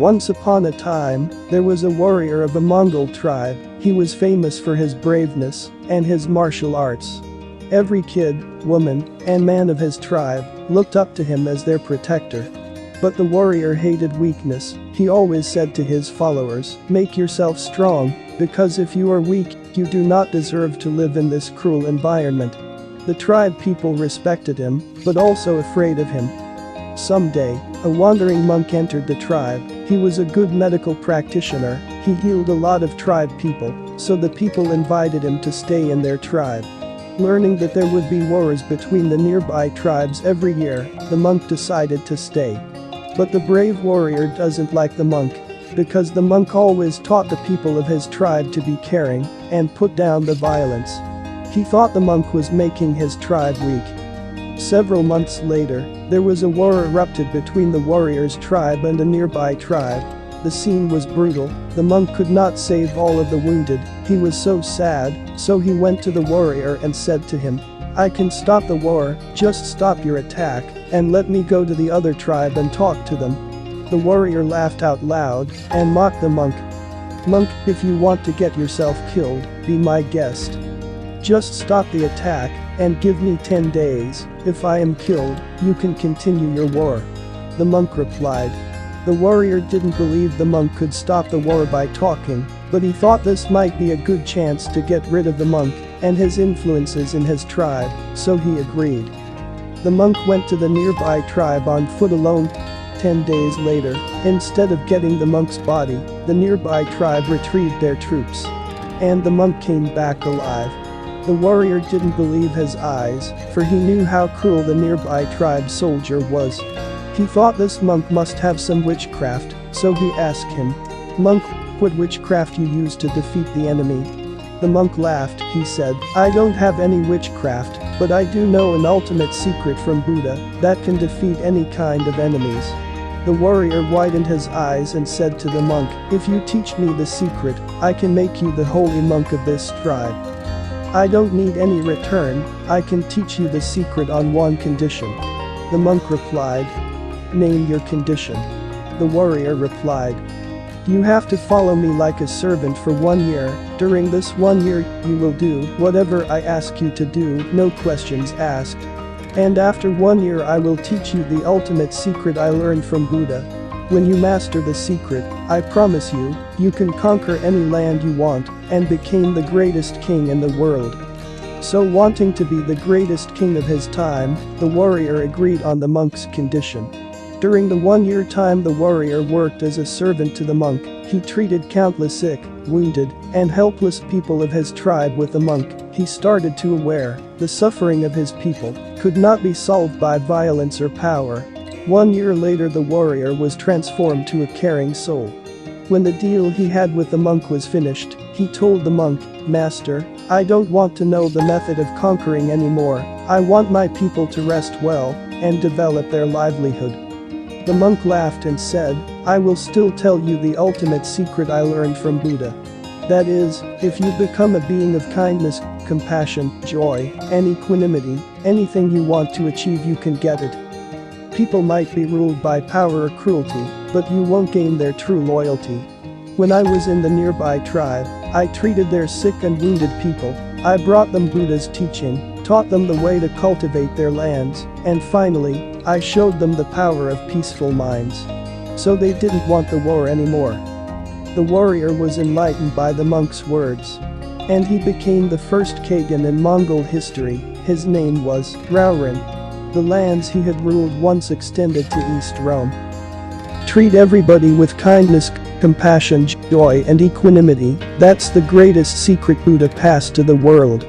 Once upon a time, there was a warrior of a Mongol tribe. He was famous for his braveness and his martial arts. Every kid, woman, and man of his tribe looked up to him as their protector. But the warrior hated weakness. He always said to his followers, "Make yourself strong, because if you are weak, you do not deserve to live in this cruel environment." The tribe people respected him, but also afraid of him. Someday, a wandering monk entered the tribe. He was a good medical practitioner. He healed a lot of tribe people, so the people invited him to stay in their tribe. Learning that there would be wars between the nearby tribes every year, the monk decided to stay. But the brave warrior doesn't like the monk, because the monk always taught the people of his tribe to be caring and put down the violence. He thought the monk was making his tribe weak. Several months later, there was a war erupted between the warrior's tribe and a nearby tribe. The scene was brutal. The monk could not save all of the wounded. He was so sad, so he went to the warrior and said to him, "I can stop the war, just stop your attack, and let me go to the other tribe and talk to them." The warrior laughed out loud and mocked the monk. "Monk, if you want to get yourself killed, be my guest. Just stop the attack and give me 10 days. If I am killed, you can continue your war." The monk replied. The warrior didn't believe the monk could stop the war by talking, but he thought this might be a good chance to get rid of the monk and his influences in his tribe, so he agreed. The monk went to the nearby tribe on foot alone. 10 days later, instead of getting the monk's body, the nearby tribe retrieved their troops. And the monk came back alive. The warrior didn't believe his eyes, for he knew how cruel the nearby tribe soldier was. He thought this monk must have some witchcraft, so he asked him, "Monk, what witchcraft you use to defeat the enemy?" The monk laughed. He said, "I don't have any witchcraft, but I do know an ultimate secret from Buddha that can defeat any kind of enemies." The warrior widened his eyes and said to the monk, "If you teach me the secret, I can make you the holy monk of this tribe. I don't need any return. I can teach you the secret on one condition." The monk replied, "Name your condition." The warrior replied, "You have to follow me like a servant for 1 year. During this 1 year, you will do whatever I ask you to do, no questions asked. And after 1 year I will teach you the ultimate secret I learned from Buddha. When you master the secret, I promise you, you can conquer any land you want and become the greatest king in the world." So wanting to be the greatest king of his time, the warrior agreed on the monk's condition. During the 1 year time, the warrior worked as a servant to the monk. He treated countless sick, wounded, and helpless people of his tribe with the monk. He started to aware the suffering of his people could not be solved by violence or power. 1 year later, the warrior was transformed to a caring soul. When the deal he had with the monk was finished, he told the monk, "Master, I don't want to know the method of conquering anymore. I want my people to rest well and develop their livelihood." The monk laughed and said, "I will still tell you the ultimate secret I learned from Buddha. That is, if you become a being of kindness, compassion, joy, and equanimity, anything you want to achieve you can get it. People might be ruled by power or cruelty, but you won't gain their true loyalty." When I was in the nearby tribe, I treated their sick and wounded people. I brought them Buddha's teaching, taught them the way to cultivate their lands, and finally, I showed them the power of peaceful minds. So they didn't want the war anymore. The warrior was enlightened by the monk's words. And he became the first Khagan in Mongol history. His name was Raorin. The lands he had ruled once extended to East Rome. Treat everybody with kindness, compassion, joy, and equanimity. That's the greatest secret Buddha passed to the world.